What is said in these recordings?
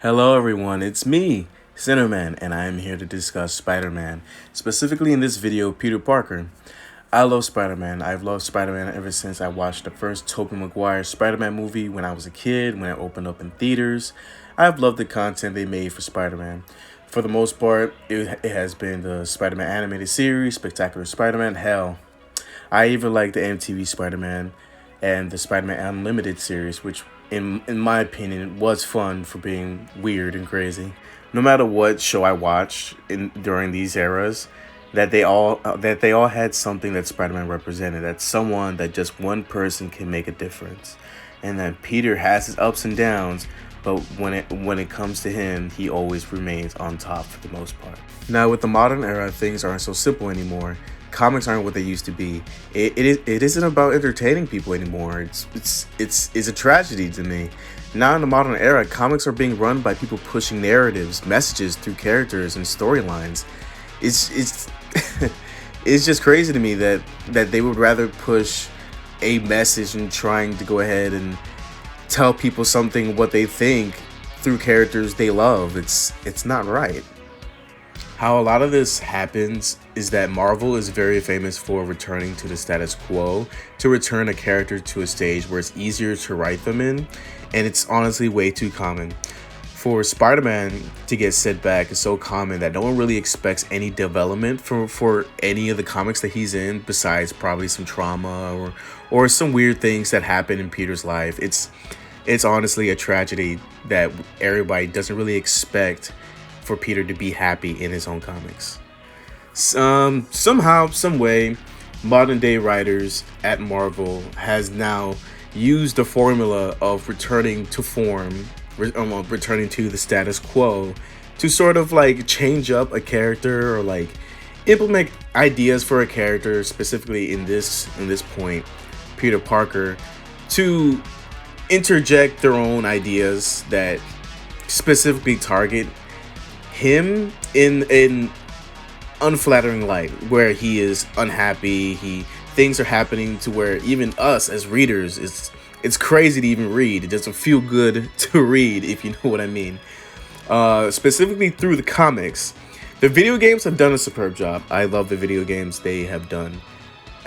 Hello, everyone. It's me, Sinnerman, and I am here to discuss Spider-Man. Specifically, in this video, Peter Parker. I love Spider-Man. I've loved Spider-Man ever since I watched the first Tobey Maguire Spider-Man movie when I was a kid, when it opened up in theaters. I've loved the content they made for Spider-Man. For the most part, it has been the Spider-Man animated series, Spectacular Spider-Man. Hell, I even like the MTV Spider-Man and the Spider-Man Unlimited series, which in my opinion was fun for being weird and crazy. No matter what show I watched in during these eras, that they all had something that Spider-Man represented. That someone that just one person can make a difference, and that Peter has his ups and downs, but when it comes to him, he always remains on top for the most part. Now, with the modern era, things aren't so simple anymore. Comics aren't what they used to be. It isn't about entertaining people anymore. It's a tragedy to me. Now in the modern era, comics are being run by people pushing narratives, messages through characters and storylines. It's it's just crazy to me that they would rather push a message and trying to go ahead and tell people something what they think through characters they love. It's not right. How a lot of this happens is that Marvel is very famous for returning to the status quo, to return a character to a stage where it's easier to write them in, and it's honestly way too common. For Spider-Man to get set back is so common that no one really expects any development for any of the comics that he's in, besides probably some trauma or some weird things that happen in Peter's life. It's honestly a tragedy that everybody doesn't really expect for Peter to be happy in his own comics. Somehow, some way, modern day writers at Marvel has now used the formula of returning to form, returning to the status quo, to sort of like change up a character or like implement ideas for a character, specifically in this point, Peter Parker, to interject their own ideas that specifically target him in unflattering light, where he is unhappy. Things are happening to where even us as readers, it's crazy to even read. It doesn't feel good to read, if you know what I mean. Specifically through the comics, the video games have done a superb job. I love the video games. They have done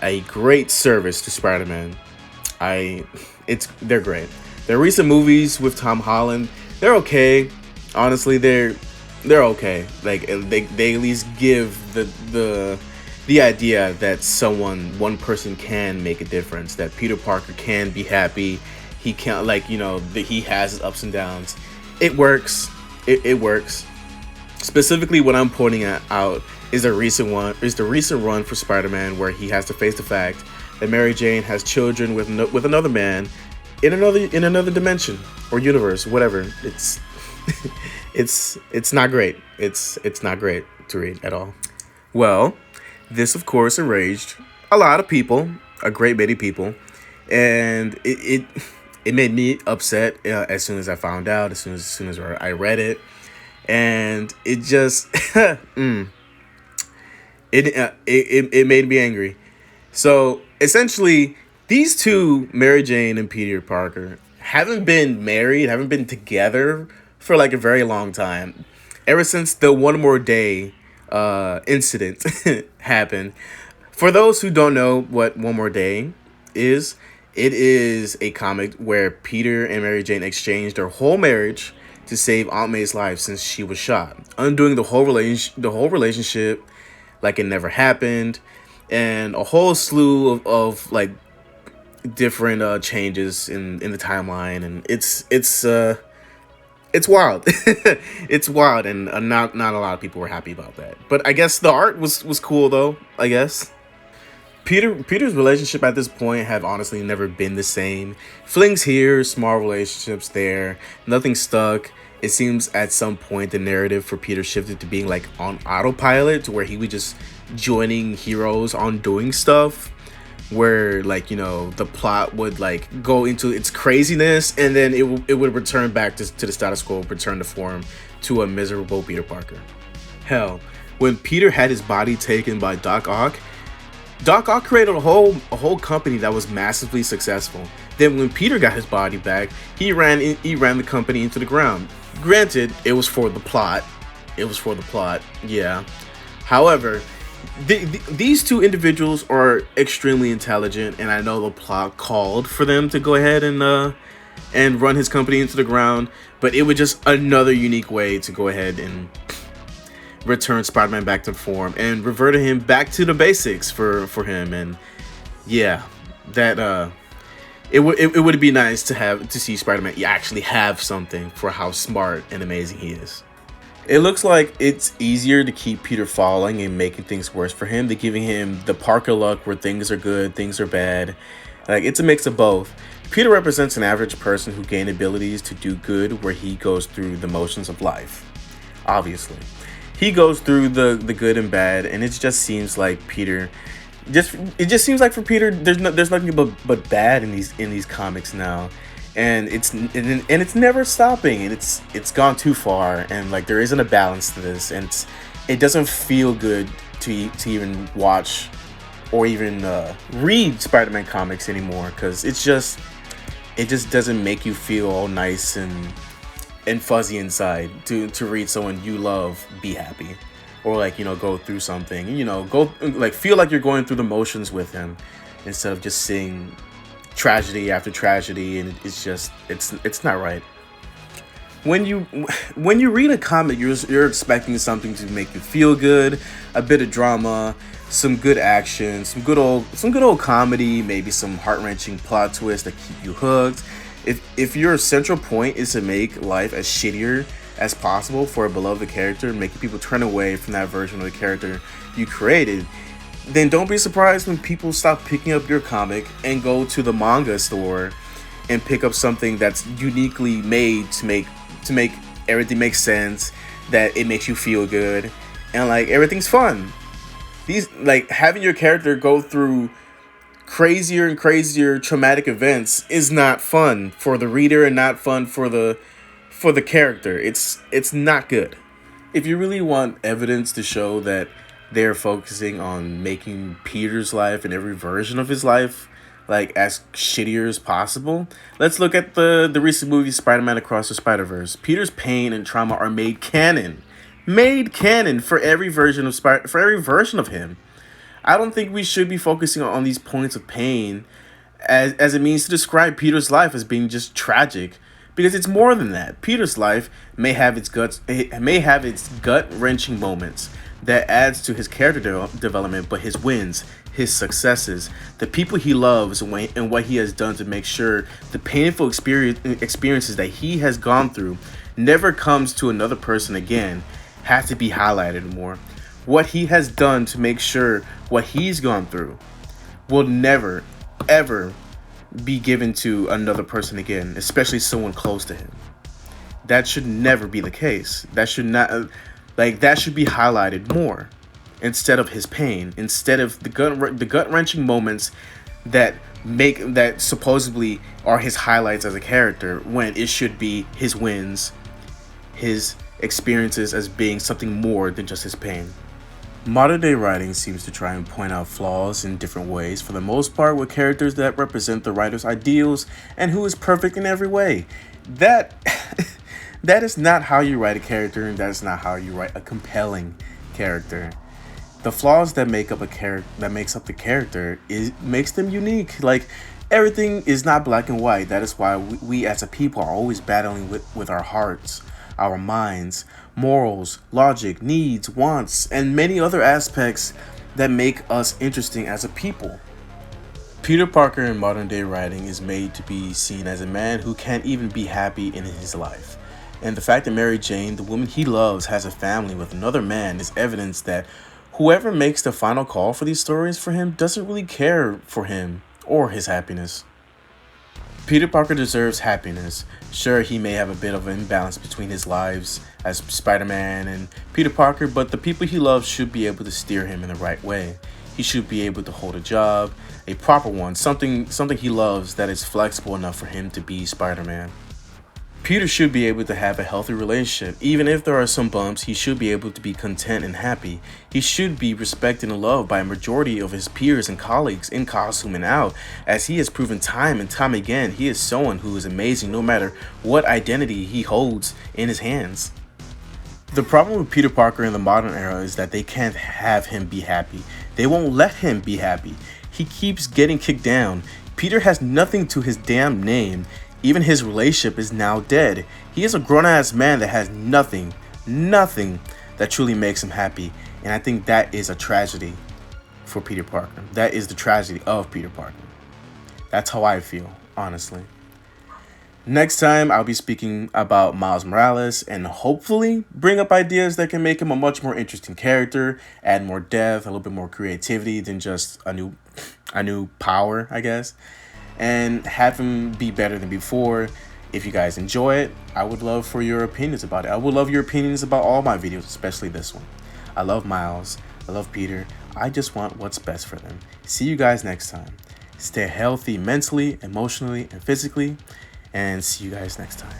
a great service to Spider-Man. They're great. The recent movies with Tom Holland, they're okay. Honestly, they're okay. Like they at least give the idea that one person can make a difference. That Peter Parker can be happy. He can't, that he has his ups and downs. It works. It works. Specifically, what I'm pointing out is the recent run for Spider-Man, where he has to face the fact that Mary Jane has children with another man in another dimension or universe, whatever. It's not great. It's not great to read at all. Well, this of course enraged a lot of people, a great many people, and it made me upset as soon as I found out, as soon as I read it, and it just it made me angry. So essentially, these two, Mary Jane and Peter Parker, haven't been married, haven't been together for like a very long time. Ever since the One More Day incident happened. For those who don't know what One More Day is, it is a comic where Peter and Mary Jane exchanged their whole marriage to save Aunt May's life since she was shot, undoing the whole relationship like it never happened, and a whole slew of like different changes in the timeline, and it's wild. It's wild, and not a lot of people were happy about that. But I guess the art was cool though, I guess. Peter's relationship at this point have honestly never been the same. Flings here, small relationships there, nothing stuck. It seems at some point the narrative for Peter shifted to being like on autopilot, to where he was just joining heroes on doing stuff, where the plot would like go into its craziness, and then it would return back to the status quo, return to form, to a miserable Peter Parker. Hell, when Peter had his body taken by Doc Ock, Doc Ock created a whole company that was massively successful. Then when Peter got his body back, he ran the company into the ground. Granted, it was for the plot. It was for the plot, yeah. However, these two individuals are extremely intelligent, and I know the plot called for them to go ahead and run his company into the ground, but it was just another unique way to go ahead and return Spider-Man back to form and reverted him back to the basics for him. And yeah, that it would be nice to see Spider-Man actually have something for how smart and amazing he is. It looks like it's easier to keep Peter falling and making things worse for him than giving him the Parker luck where things are good, things are bad. Like, it's a mix of both. Peter represents an average person who gained abilities to do good where he goes through the motions of life. Obviously. He goes through the good and bad, and it just seems like Peter it just seems like for Peter there's nothing but bad in these comics now. And it's never stopping, and it's gone too far, and like there isn't a balance to this, and it doesn't feel good to even watch or even read Spider-Man comics anymore, because it just doesn't make you feel all nice and fuzzy inside to read someone you love be happy, or like, go through something, go like feel like you're going through the motions with him instead of just seeing tragedy after tragedy. And it's not right. When you read a comic, you're expecting something to make you feel good, a bit of drama, some good action, some good old comedy, maybe some heart-wrenching plot twists that keep you hooked. If your central point is to make life as shittier as possible for a beloved character, making people turn away from that version of the character you created, then don't be surprised when people stop picking up your comic and go to the manga store and pick up something that's uniquely made to make everything make sense, that it makes you feel good, and like everything's fun. These, like, having your character go through crazier and crazier traumatic events is not fun for the reader and not fun for the character. It's not good. If you really want evidence to show that they're focusing on making Peter's life and every version of his life like as shittier as possible, let's look at the recent movie Spider-Man Across the Spider-Verse. Peter's pain and trauma are made canon for every version of him. I don't think we should be focusing on these points of pain as it means to describe Peter's life as being just tragic, because it's more than that. Peter's life may have its gut-wrenching moments that adds to his character development, but his wins, his successes, the people he loves, and what he has done to make sure the painful experiences that he has gone through never comes to another person again has to be highlighted more. What he has done to make sure what he's gone through will never, ever be given to another person again, especially someone close to him. That should never be the case. That should be highlighted more, instead of his pain, instead of the gut-wrenching moments that supposedly are his highlights as a character, when it should be his wins, his experiences as being something more than just his pain. Modern day writing seems to try and point out flaws in different ways, for the most part with characters that represent the writer's ideals and who is perfect in every way. That is not how you write a character, and that is not how you write a compelling character. The flaws that makes up the character makes them unique. Like, everything is not black and white. That is why we as a people are always battling with our hearts, our minds, morals, logic, needs, wants, and many other aspects that make us interesting as a people. Peter Parker in modern day writing is made to be seen as a man who can't even be happy in his life. And the fact that Mary Jane, the woman he loves, has a family with another man is evidence that whoever makes the final call for these stories for him doesn't really care for him or his happiness. Peter Parker deserves happiness. Sure, he may have a bit of an imbalance between his lives as Spider-Man and Peter Parker, but the people he loves should be able to steer him in the right way. He should be able to hold a job, a proper one, something he loves that is flexible enough for him to be Spider-Man. Peter should be able to have a healthy relationship. Even if there are some bumps, he should be able to be content and happy. He should be respected and loved by a majority of his peers and colleagues in costume and out, as he has proven time and time again he is someone who is amazing no matter what identity he holds in his hands. The problem with Peter Parker in the modern era is that they can't have him be happy. They won't let him be happy. He keeps getting kicked down. Peter has nothing to his damn name. Even his relationship is now dead. He is a grown-ass man that has nothing that truly makes him happy. And I think that is a tragedy for Peter Parker. That is the tragedy of Peter Parker. That's how I feel, honestly. Next time, I'll be speaking about Miles Morales and hopefully bring up ideas that can make him a much more interesting character, add more depth, a little bit more creativity than just a new power, I guess, and have him be better than before. If you guys enjoy it, I would love for your opinions about it. I would love your opinions about all my videos, especially this one. I love Miles. I love Peter. I just want what's best for them. See you guys next time. Stay healthy mentally, emotionally, and physically. And see you guys next time.